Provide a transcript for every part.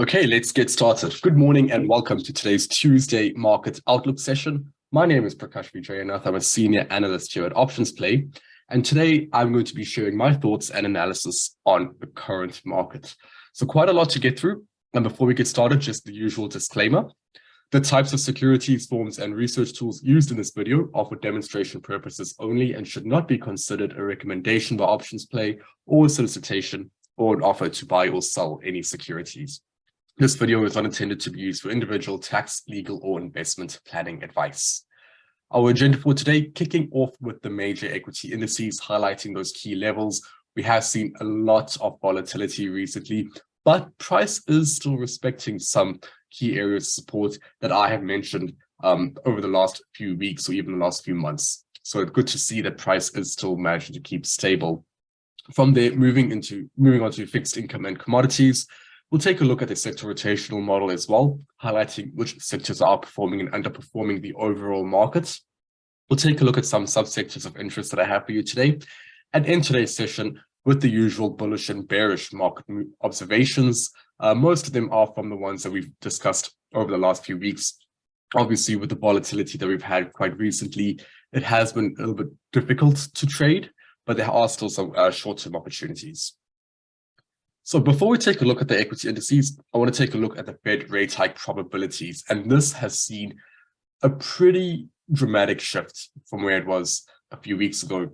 Okay, let's get started. Good morning and welcome to today's Tuesday Market Outlook session. My name is Prakash Vijayanath. I'm a senior analyst here at Options Play. And today I'm going to be sharing my thoughts and analysis on the current market. So quite a lot to get through. And before we get started, just the usual disclaimer. The types of securities, forms, and research tools used in this video are for demonstration purposes only and should not be considered a recommendation by Options Play or a solicitation or an offer to buy or sell any securities. This video is not intended to be used for individual tax, legal, or investment planning advice. Our agenda for today, kicking off with the major equity indices, highlighting those key levels. We have seen a lot of volatility recently, but price is still respecting some key areas of support that I have mentioned over the last few weeks or even the last few months. So it's good to see that price is still managing to keep stable. From there, moving on to fixed income and commodities. We'll take a look at the sector rotational model as well, highlighting which sectors are performing and underperforming the overall market. We'll take a look at some subsectors of interest that I have for you today, and end today's session with the usual bullish and bearish market observations. Most of them are from the ones that we've discussed over the last few weeks. Obviously, with the volatility that we've had quite recently, it has been a little bit difficult to trade, but there are still some short-term opportunities. So before we take a look at the equity indices, I want to take a look at the Fed rate hike probabilities. And this has seen a pretty dramatic shift from where it was a few weeks ago.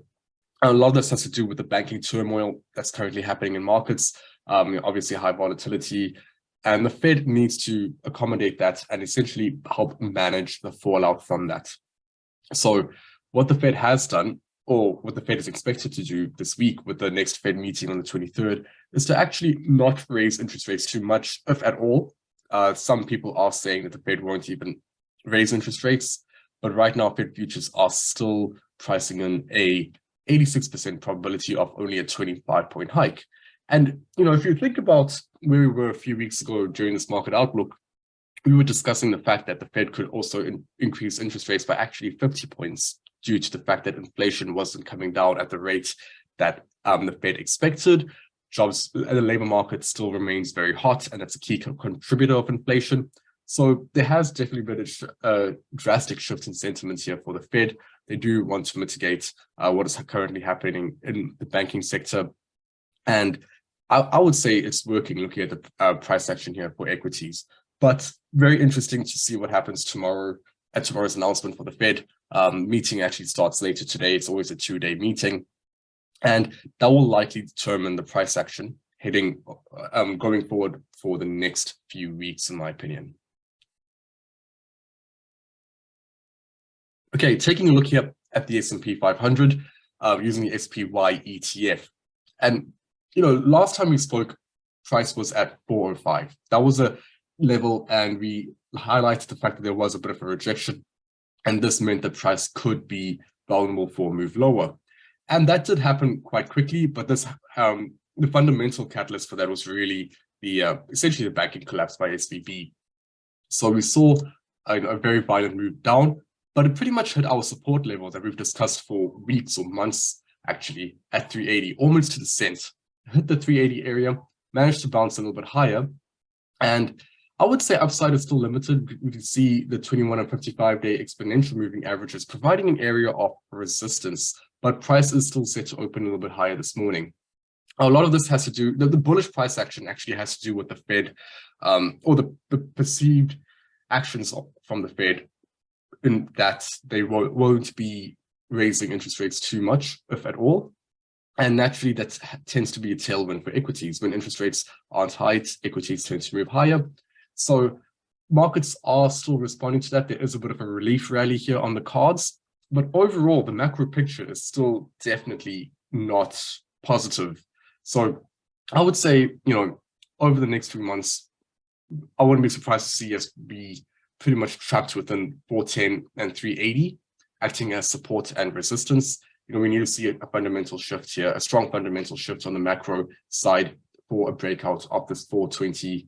And a lot of this has to do with the banking turmoil that's currently happening in markets, obviously high volatility. And the Fed needs to accommodate that and essentially help manage the fallout from that. So what the Fed has done, or what the Fed is expected to do this week with the next Fed meeting on the 23rd, is to actually not raise interest rates too much, if at all. Some people are saying that the Fed won't even raise interest rates, but right now Fed futures are still pricing in a 86% probability of only a 25-point hike. And, if you think about where we were a few weeks ago during this market outlook, we were discussing the fact that the Fed could also increase interest rates by actually 50 points due to the fact that inflation wasn't coming down at the rate that the Fed expected. Jobs and the labor market still remains very hot, and that's a key contributor of inflation. So there has definitely been a drastic shift in sentiment here for the Fed. They do want to mitigate what is currently happening in the banking sector. And I would say it's working looking at the price action here for equities. But very interesting to see what happens tomorrow at tomorrow's announcement for the Fed. Meeting actually starts later today. It's always a 2-day meeting. And that will likely determine the price action going forward for the next few weeks, in my opinion. Okay, taking a look here at the S&P 500 using the SPY ETF. And, last time we spoke, price was at 405. That was a level, and we highlighted the fact that there was a bit of a rejection. And this meant the price could be vulnerable for a move lower. And that did happen quite quickly, but this the fundamental catalyst for that was really essentially the banking collapse by SVB. So we saw a very violent move down, but it pretty much hit our support level that we've discussed for weeks or months, actually, at 380, almost to the cent. Hit the 380 area, managed to bounce a little bit higher. And I would say upside is still limited. We can see the 21 and 55-day exponential moving averages providing an area of resistance, but price is still set to open a little bit higher this morning. A lot of this has to do, the bullish price action actually has to do with the Fed, or the perceived actions from the Fed, in that they won't be raising interest rates too much, if at all. And naturally, that tends to be a tailwind for equities. When interest rates aren't high, equities tend to move higher. So markets are still responding to that. There is a bit of a relief rally here on the cards, but overall, the macro picture is still definitely not positive. So I would say, over the next few months, I wouldn't be surprised to see us be pretty much trapped within 410 and 380, acting as support and resistance. We need to see a fundamental shift here, a strong fundamental shift on the macro side for a breakout of this 415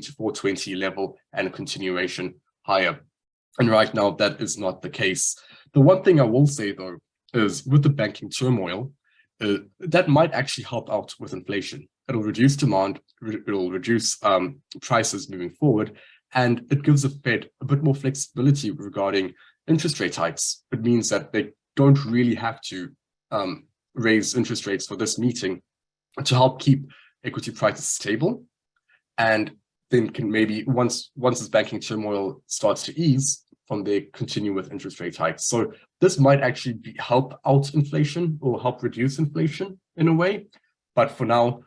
to 420 level and a continuation higher. And right now, that is not the case. The one thing I will say, though, is with the banking turmoil, that might actually help out with inflation. it'll reduce demand, it'll reduce prices moving forward, and it gives the Fed a bit more flexibility regarding interest rate hikes. It means that they don't really have to raise interest rates for this meeting to help keep equity prices stable, and then can maybe once this banking turmoil starts to ease from there, continue with interest rate hikes. So this might actually help out inflation or help reduce inflation in a way, but for now,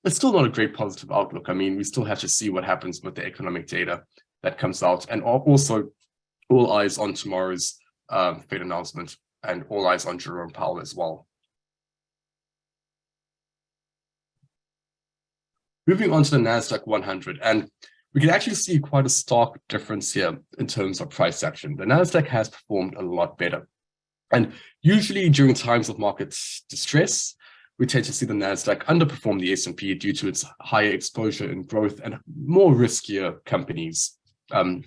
it's still not a great positive outlook. I mean, we still have to see what happens with the economic data that comes out, and also all eyes on tomorrow's Fed announcement, and all eyes on Jerome Powell as well. Moving on to the NASDAQ 100, and we can actually see quite a stark difference here in terms of price action. The NASDAQ has performed a lot better. And usually during times of market distress, we tend to see the NASDAQ underperform the S&P due to its higher exposure in growth and more riskier companies and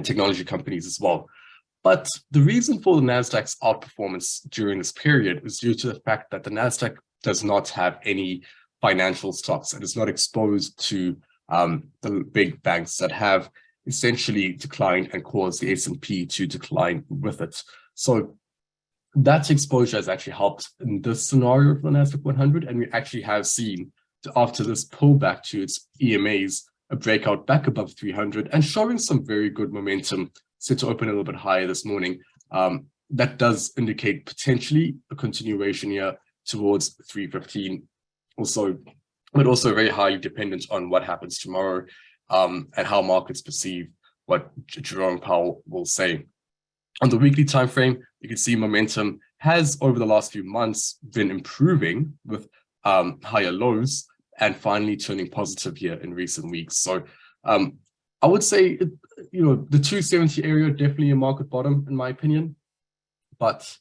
technology companies as well. But the reason for the NASDAQ's outperformance during this period is due to the fact that the NASDAQ does not have any financial stocks and is not exposed to the big banks that have essentially declined and caused the S&P to decline with it. So that exposure has actually helped in this scenario for the NASDAQ 100, and we actually have seen, after this pullback to its EMAs, a breakout back above 300 and showing some very good momentum, set to open a little bit higher this morning. That does indicate potentially a continuation here towards 315. But also very highly dependent on what happens tomorrow and how markets perceive what Jerome Powell will say. On the weekly time frame, you can see momentum has over the last few months been improving with higher lows and finally turning positive here in recent weeks. So I would say, the 270 area definitely a market bottom in my opinion. But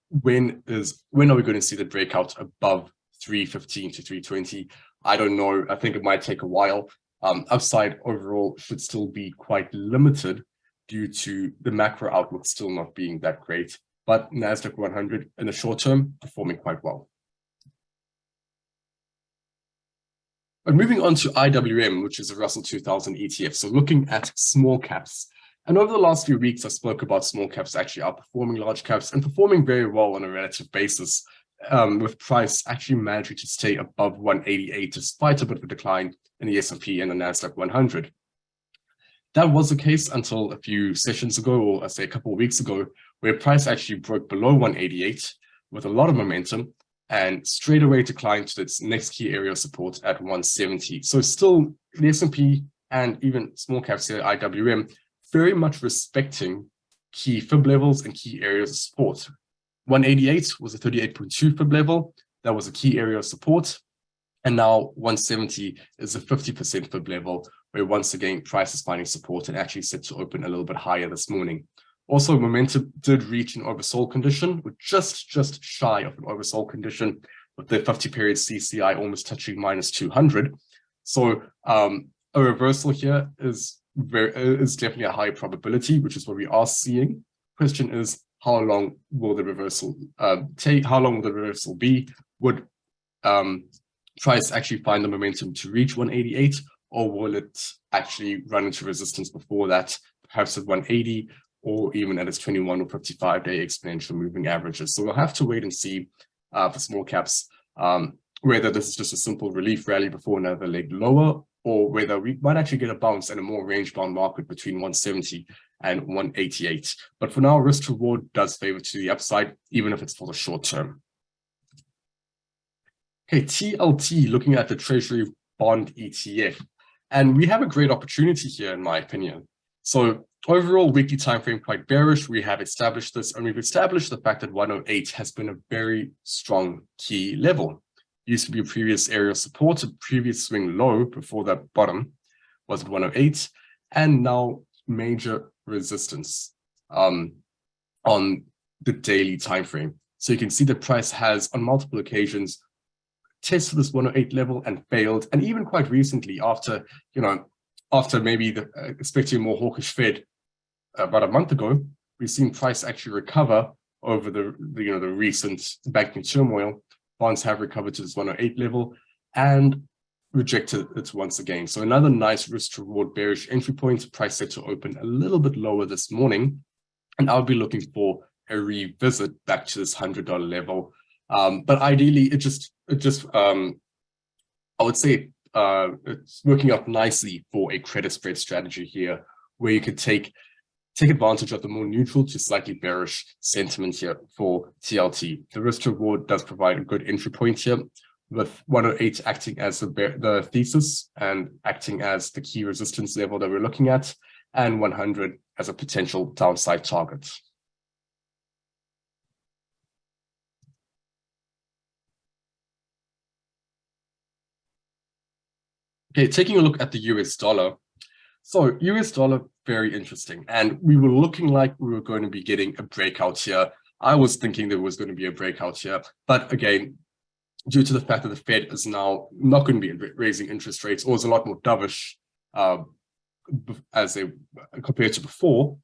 when are we going to see the breakout above 315 to 320? I don't know. I think it might take a while. Upside overall should still be quite limited due to the macro outlook still not being that great, but NASDAQ 100 in the short term performing quite well. But moving on to IWM, which is a Russell 2000 ETF. So looking at small caps. And over the last few weeks, I spoke about small caps actually outperforming large caps and performing very well on a relative basis, with price actually managing to stay above 188 despite a bit of a decline in the S&P and the NASDAQ 100. That was the case until a few sessions ago, or I say a couple of weeks ago, where price actually broke below 188 with a lot of momentum and straight away declined to its next key area of support at 170. So still the S&P and even small caps here, IWM, very much respecting key fib levels and key areas of support. 188 was a 38.2 fib level. That was a key area of support. And now 170 is a 50% fib level, where once again, price is finding support and actually set to open a little bit higher this morning. Also, momentum did reach an oversold condition, with just shy of an oversold condition, with the 50-period CCI almost touching minus 200. So a reversal here is definitely a high probability, which is what we are seeing. Question is, how long will the reversal take? How long will the reversal be? Would price actually find the momentum to reach 188, or will it actually run into resistance before that, perhaps at 180, or even at its 21 or 55-day exponential moving averages? So we'll have to wait and see for small caps, whether this is just a simple relief rally before another leg lower, or whether we might actually get a bounce and a more range-bound market between 170 and 188. But for now, risk to reward does favor to the upside, even if it's for the short term. Okay, TLT, looking at the Treasury Bond ETF. And we have a great opportunity here, in my opinion. So overall, weekly time frame quite bearish. We have established this, and we've established the fact that 108 has been a very strong key level. Used to be a previous area of support, a previous swing low before that bottom was at 108, and now major resistance on the daily time frame. So you can see the price has on multiple occasions tested this 108 level and failed, and even quite recently, after maybe expecting a more hawkish Fed about a month ago, we've seen price actually recover over the recent banking turmoil. Bonds have recovered to this 108 level, and rejected it once again. So another nice risk to reward bearish entry point, price set to open a little bit lower this morning. And I'll be looking for a revisit back to this $100 level. But ideally, I would say it's working out nicely for a credit spread strategy here, where you could take advantage of the more neutral to slightly bearish sentiment here for TLT. The risk to reward does provide a good entry point here, with 108 acting as the thesis and acting as the key resistance level that we're looking at, and 100 as a potential downside target. Okay, taking a look at the US dollar. So US dollar, very interesting. And we were looking like we were going to be getting a breakout here. I was thinking there was going to be a breakout here. But again, due to the fact that the Fed is now not going to be raising interest rates, or is a lot more dovish compared to before,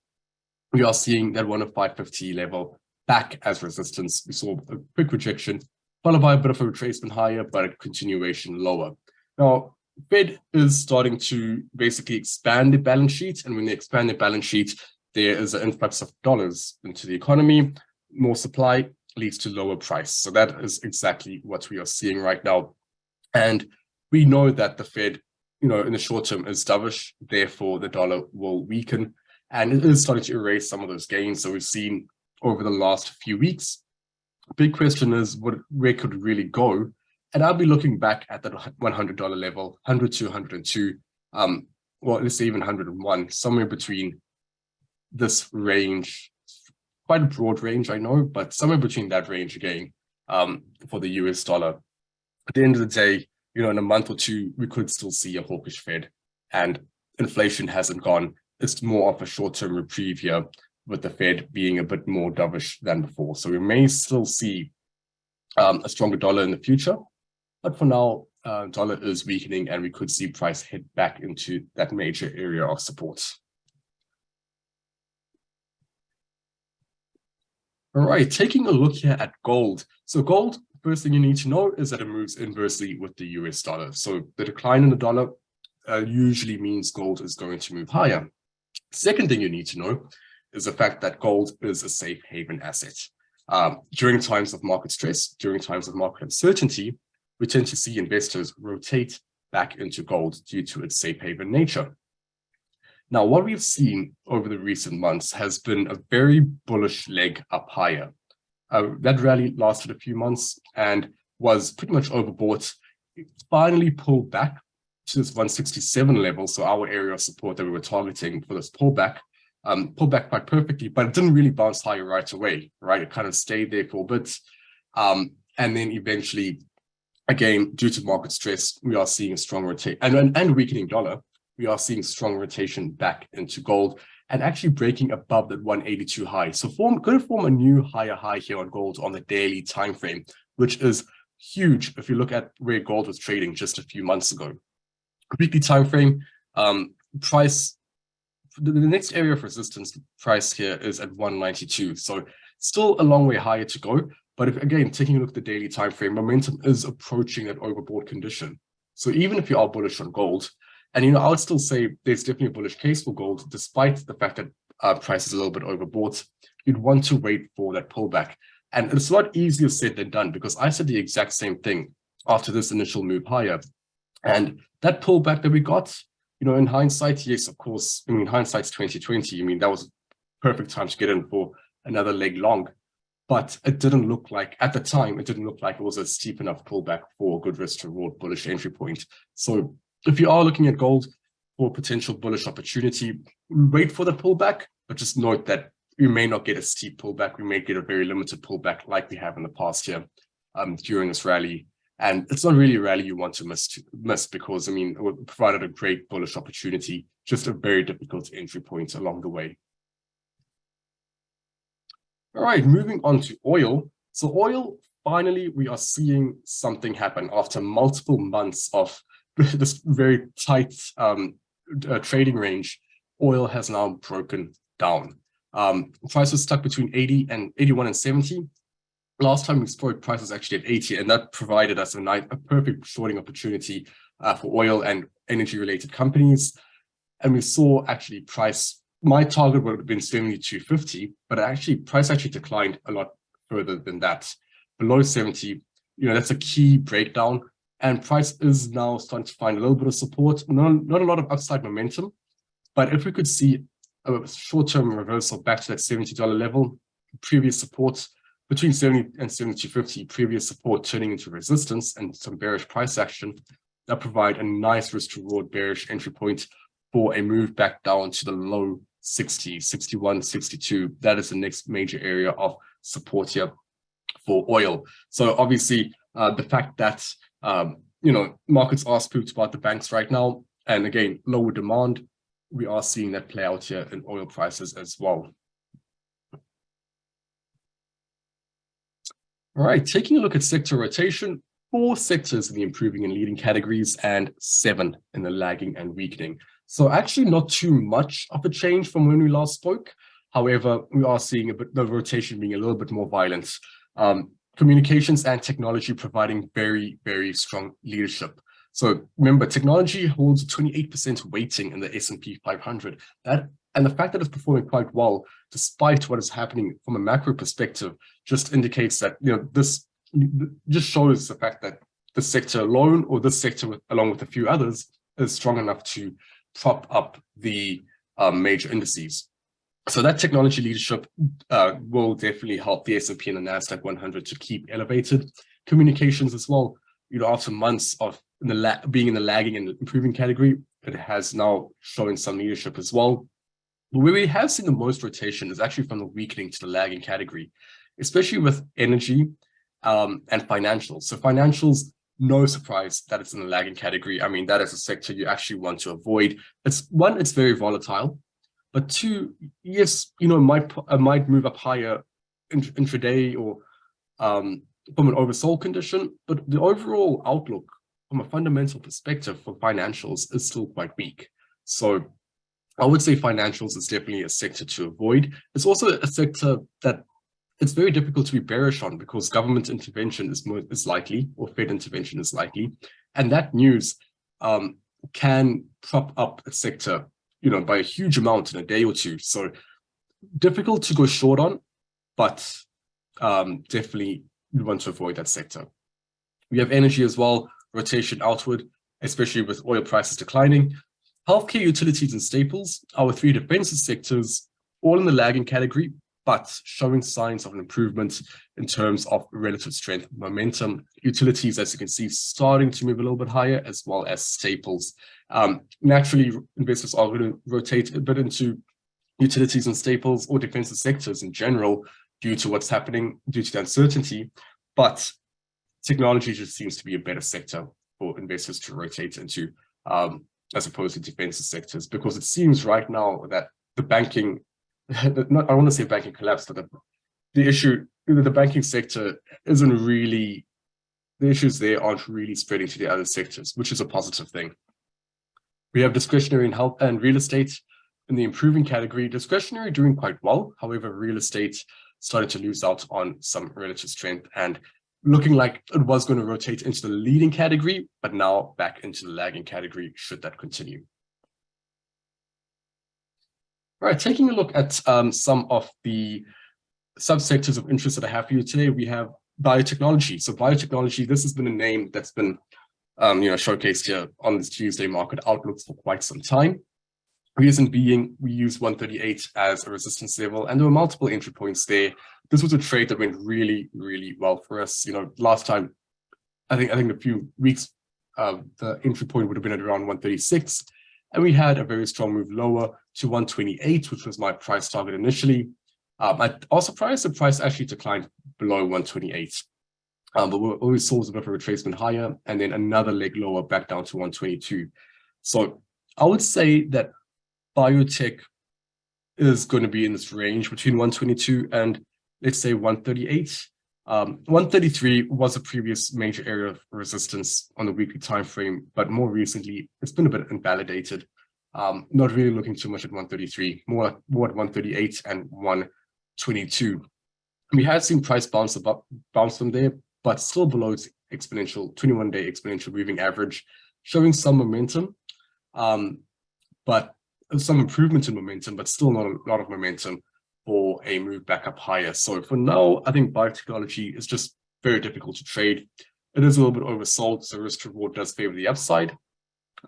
we are seeing that 105.50 level back as resistance. We saw a quick rejection, followed by a bit of a retracement higher, but a continuation lower. Now, Fed is starting to basically expand the balance sheet, and when they expand the balance sheet, there is an influx of dollars into the economy. More supply leads to lower price. So that is exactly what we are seeing right now. And we know that the Fed, in the short term is dovish, therefore the dollar will weaken, and it is starting to erase some of those gains. So we've seen over the last few weeks. Big question is where could it really go? And I'll be looking back at that $100 level, 100 to 102, well, let's say even 101, somewhere between this range, quite a broad range, I know, but somewhere between that range again, for the US dollar. At the end of the day, in a month or two, we could still see a hawkish Fed, and inflation hasn't gone. It's more of a short-term reprieve here, with the Fed being a bit more dovish than before. So we may still see a stronger dollar in the future. But for now, dollar is weakening, and we could see price head back into that major area of support. All right, taking a look here at gold. So gold, first thing you need to know is that it moves inversely with the US dollar. So the decline in the dollar usually means gold is going to move higher. Second thing you need to know is the fact that gold is a safe haven asset. During times of market stress, during times of market uncertainty, we tend to see investors rotate back into gold due to its safe haven nature. Now, what we've seen over the recent months has been a very bullish leg up higher. That rally lasted a few months and was pretty much overbought. It finally pulled back to this 167 level, so our area of support that we were targeting for this pullback, pulled back quite perfectly, but it didn't really bounce higher right away, right? It kind of stayed there for a bit. And then eventually, again, due to market stress, we are seeing a strong rotation and weakening dollar. We are seeing strong rotation back into gold and actually breaking above that 182 high. So going to form a new higher high here on gold on the daily time frame, which is huge if you look at where gold was trading just a few months ago. Weekly time frame, price, the next area of resistance price here is at 192. So still a long way higher to go. But again, taking a look at the daily time frame, momentum is approaching that overbought condition. So even if you are bullish on gold, and I would still say there's definitely a bullish case for gold, despite the fact that price is a little bit overbought, you'd want to wait for that pullback. And it's a lot easier said than done, because I said the exact same thing after this initial move higher. And that pullback that we got, in hindsight, yes, of course, hindsight's 2020. That was a perfect time to get in for another leg long. But it didn't look like, at the time, it was a steep enough pullback for a good risk to reward bullish entry point. So if you are looking at gold for potential bullish opportunity, wait for the pullback, but just note that we may not get a steep pullback. We may get a very limited pullback like we have in the past year during this rally. And it's not really a rally you want to miss because, it provided a great bullish opportunity, just a very difficult entry point along the way. All right, moving on to oil. So oil, finally, we are seeing something happen after multiple months of this very tight trading range. Oil has now broken down. Price was stuck between 81 and 70. last time we spoke, price was actually at 80, and that provided us a perfect shorting opportunity for oil and energy-related companies. And we saw actually price, my target would have been 72.50, but price actually declined a lot further than that. Below 70, that's a key breakdown. And price is now starting to find a little bit of support, not a lot of upside momentum. But if we could see a short-term reversal back to that $70 level, previous support between 70 and 72.50, previous support turning into resistance and some bearish price action, that provide a nice risk to reward bearish entry point for a move back down to the low 60, 61, 62. That is the next major area of support here for oil. So obviously, the fact that markets are spooked about the banks right now, and again, lower demand, we are seeing that play out here in oil prices as well. All right, taking a look at sector rotation, 4 sectors in the improving and leading categories and 7 in the lagging and weakening. So actually not too much of a change from when we last spoke. However, we are seeing the rotation being a little bit more violent. Communications and technology providing very, very strong leadership. So remember, technology holds 28% weighting in the S&P 500. And the fact that it's performing quite well, despite what is happening from a macro perspective, just indicates that this just shows the fact that the sector alone, or this sector along with a few others, is strong enough to prop up the major indices. So that technology leadership will definitely help the S&P and the NASDAQ 100 to keep elevated. Communications as well, after months of being in the lagging and improving category, it has now shown some leadership as well. But where we have seen the most rotation is actually from the weakening to the lagging category, especially with energy and financials. So financials, no surprise that it's in the lagging category. I mean, that is a sector you actually want to avoid. It's very volatile, but 2, yes, it might move up higher intraday or from an oversold condition, but the overall outlook from a fundamental perspective for financials is still quite weak. So I would say financials is definitely a sector to avoid. It's also a sector that it's very difficult to be bearish on because government intervention is likely, or Fed intervention is likely, and that news can prop up a sector, by a huge amount in a day or two. So difficult to go short on, but definitely we want to avoid that sector. We have energy as well, rotation outward, especially with oil prices declining. Healthcare, utilities, and staples, our 3 defensive sectors, all in the lagging category, but showing signs of an improvement in terms of relative strength, momentum. Utilities, as you can see, starting to move a little bit higher, as well as staples. Naturally, investors are going to rotate a bit into utilities and staples or defensive sectors in general due to what's happening, due to the uncertainty. But technology just seems to be a better sector for investors to rotate into, as opposed to defensive sectors, because it seems right now that the banking, I want to say banking collapse, but the banking sector isn't really, the issues there aren't really spreading to the other sectors, which is a positive thing. We have discretionary and health and real estate in the improving category. Discretionary doing quite well. However, real estate started to lose out on some relative strength and looking like it was going to rotate into the leading category, but now back into the lagging category should that continue. All right, taking a look at some of the subsectors of interest that I have for you today, we have biotechnology. So biotechnology, this has been a name that's been showcased here on this Tuesday market outlooks for quite some time. Reason being, we use 138 as a resistance level, and there were multiple entry points there. This was a trade that went really, really well for us. Last time, I think a few weeks, the entry point would have been at around 136, and we had a very strong move lower to 128, which was my price target initially. I was surprised the price actually declined below 128. But we always saw a bit of a retracement higher, and then another leg lower back down to 122. So I would say that biotech is going to be in this range between 122 and let's say 138. 133 was a previous major area of resistance on the weekly time frame, but more recently it's been a bit invalidated. Not really looking too much at 133, more at 138 and 122. We have seen price bounce from there, but still below its exponential 21-day exponential moving average, showing some momentum, but some improvement in momentum, but still not a lot of momentum for a move back up higher. So for now, I think biotechnology is just very difficult to trade. It is a little bit oversold, so risk to reward does favor the upside,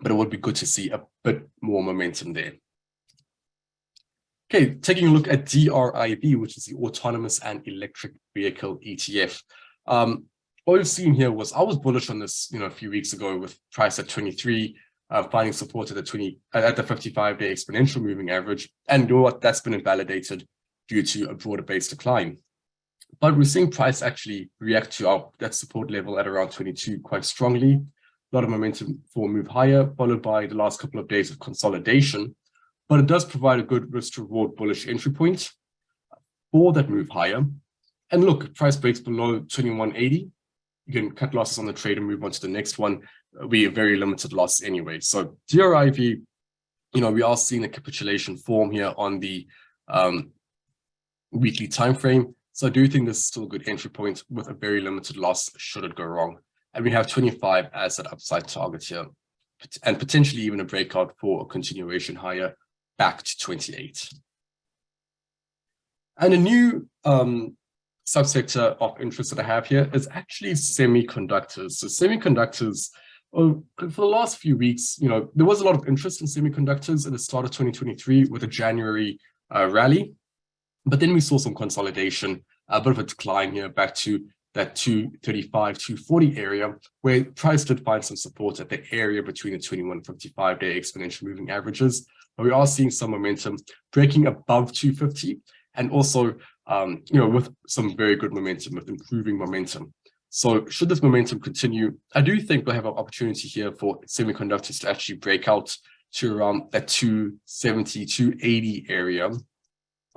but it would be good to see a bit more momentum there. Okay, taking a look at DRIV, which is the Autonomous and Electric Vehicle ETF. What we've seen here was, I was bullish on this, a few weeks ago with price at 23, finding support at the 55-day exponential moving average, and you know what, that's been invalidated due to a broader base decline. But we're seeing price actually react to that support level at around 22 quite strongly. A lot of momentum for a move higher, followed by the last couple of days of consolidation. But it does provide a good risk to reward bullish entry point for that move higher. And look, if price breaks below 21.80, you can cut losses on the trade and move on to the next one. It'll be a very limited loss anyway. So DRIV, we are seeing a capitulation form here on the weekly time frame. So I do think this is still a good entry point with a very limited loss should it go wrong. And we have 25 as that upside target here, and potentially even a breakout for a continuation higher back to 28. And a new subsector of interest that I have here is actually semiconductors. So semiconductors, for the last few weeks, there was a lot of interest in semiconductors at the start of 2023 with a January rally. But then we saw some consolidation, a bit of a decline here back to that 235, 240 area, where price did find some support at the area between the 21 55-day exponential moving averages. But we are seeing some momentum breaking above 250, and also, with some very good momentum, with improving momentum. So should this momentum continue, I do think we'll have an opportunity here for semiconductors to actually break out to around that 270, 280 area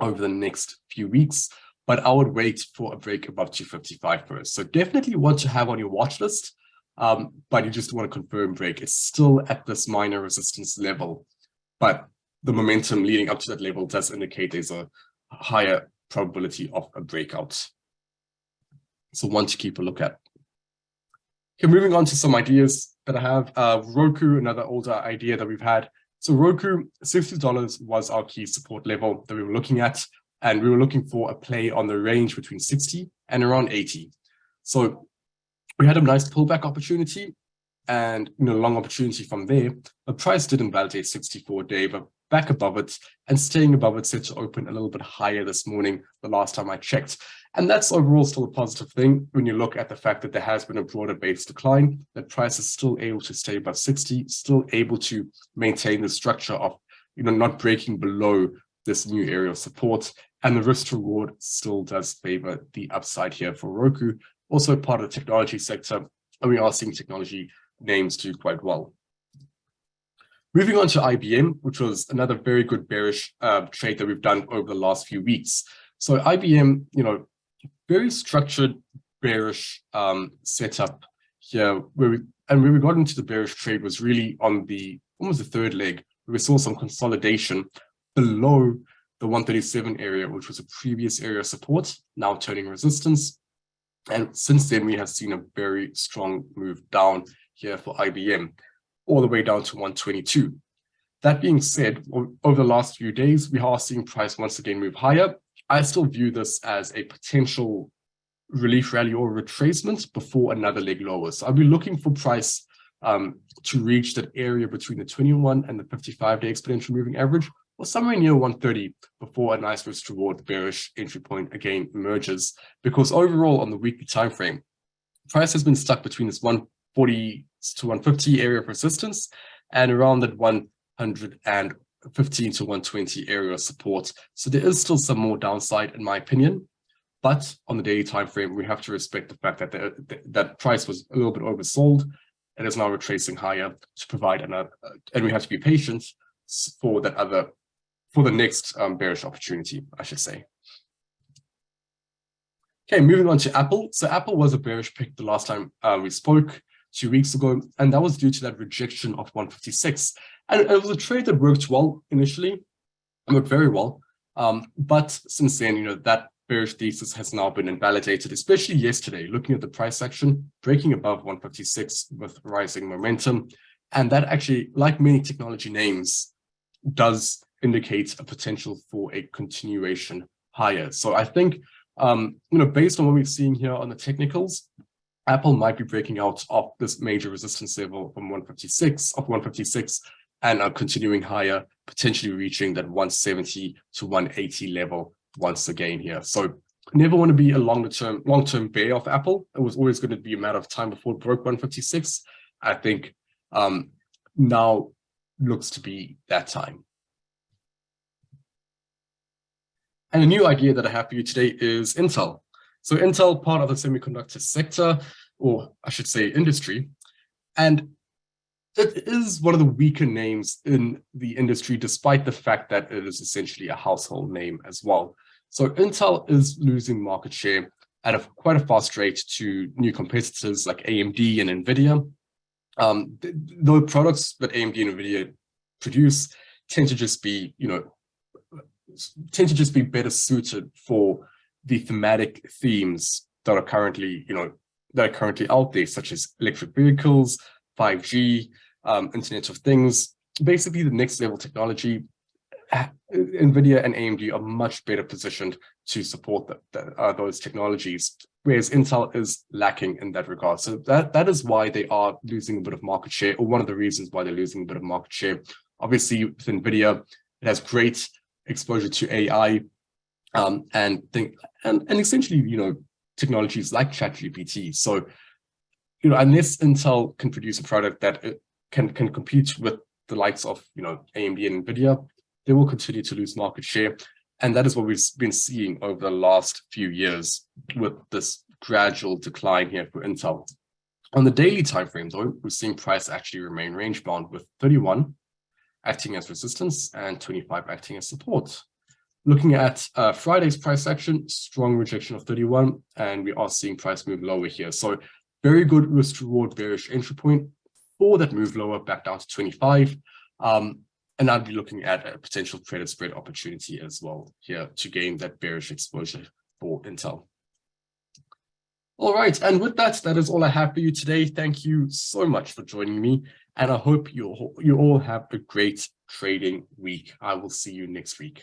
over the next few weeks, but I would wait for a break above 255 first. So definitely want to have on your watch list, but you just want to confirm break. It's still at this minor resistance level, but the momentum leading up to that level does indicate there's a higher probability of a breakout. So one to keep a look at. Okay, moving on to some ideas that I have. Roku, another older idea that we've had. So Roku, $60 was our key support level that we were looking at, and we were looking for a play on the range between 60 and around 80. So we had a nice pullback opportunity and long opportunity from there. The price did invalidate 64-day, but back above it and staying above it, set to open a little bit higher this morning, the last time I checked. And that's overall still a positive thing when you look at the fact that there has been a broader base decline, that price is still able to stay above 60, still able to maintain the structure of, not breaking below this new area of support. And the risk to reward still does favor the upside here for Roku. Also part of the technology sector, and we are seeing technology names do quite well. Moving on to IBM, which was another very good bearish trade that we've done over the last few weeks. So IBM, very structured bearish setup here, where we got into the bearish trade was really on almost the third leg, where we saw some consolidation below the 137 area, which was a previous area of support, now turning resistance. And since then, we have seen a very strong move down here for IBM, all the way down to 122. That being said, over the last few days, we are seeing price once again move higher. I still view this as a potential relief rally or retracement before another leg lower. So I'll be looking for price to reach that area between the 21 and the 55-day exponential moving average, or somewhere near 130 before a nice risk reward bearish entry point again emerges. Because overall on the weekly time frame, price has been stuck between this 140 to 150 area of resistance and around that 115 to 120 area of support. So there is still some more downside in my opinion, but on the daily time frame, we have to respect the fact that that price was a little bit oversold and is now retracing higher to provide another, and we have to be patient for the next bearish opportunity, I should say. Okay, moving on to Apple. So Apple was a bearish pick the last time we spoke 2 weeks ago, and that was due to that rejection of 156. And it was a trade that worked well initially, worked very well. But since then, that bearish thesis has now been invalidated, especially yesterday, looking at the price action, breaking above 156 with rising momentum. And that actually, like many technology names, does indicate a potential for a continuation higher. So I think, based on what we're seeing here on the technicals, Apple might be breaking out of this major resistance level from 156 and continuing higher, potentially reaching that 170 to 180 level once again here. So never want to be a long-term bear of Apple. It was always going to be a matter of time before it broke 156. I think now looks to be that time. And a new idea that I have for you today is Intel. So Intel, part of the semiconductor sector, or I should say industry, and it is one of the weaker names in the industry, despite the fact that it is essentially a household name as well. So Intel is losing market share at quite a fast rate to new competitors like AMD and NVIDIA. The products that AMD and NVIDIA produce tend to just be, better suited for the thematic themes that are currently, out there, such as electric vehicles, 5G, Internet of Things, basically the next level technology. NVIDIA and AMD are much better positioned to support those technologies, whereas Intel is lacking in that regard. So that is why they are losing a bit of market share, or one of the reasons why they're losing a bit of market share. Obviously, with NVIDIA, it has great exposure to AI, and essentially, technologies like ChatGPT. So, unless Intel can produce a product that can compete with the likes of, AMD and NVIDIA, they will continue to lose market share. And that is what we've been seeing over the last few years with this gradual decline here for Intel. On the daily time frame, though, we're seeing price actually remain range bound, with 31 acting as resistance and 25 acting as support. Looking at Friday's price action, strong rejection of 31, and we are seeing price move lower here. So very good risk to reward bearish entry point for that move lower back down to 25. And I'd be looking at a potential credit spread opportunity as well here to gain that bearish exposure for Intel. All right, and with that, that is all I have for you today. Thank you so much for joining me, and I hope you all have a great trading week. I will see you next week.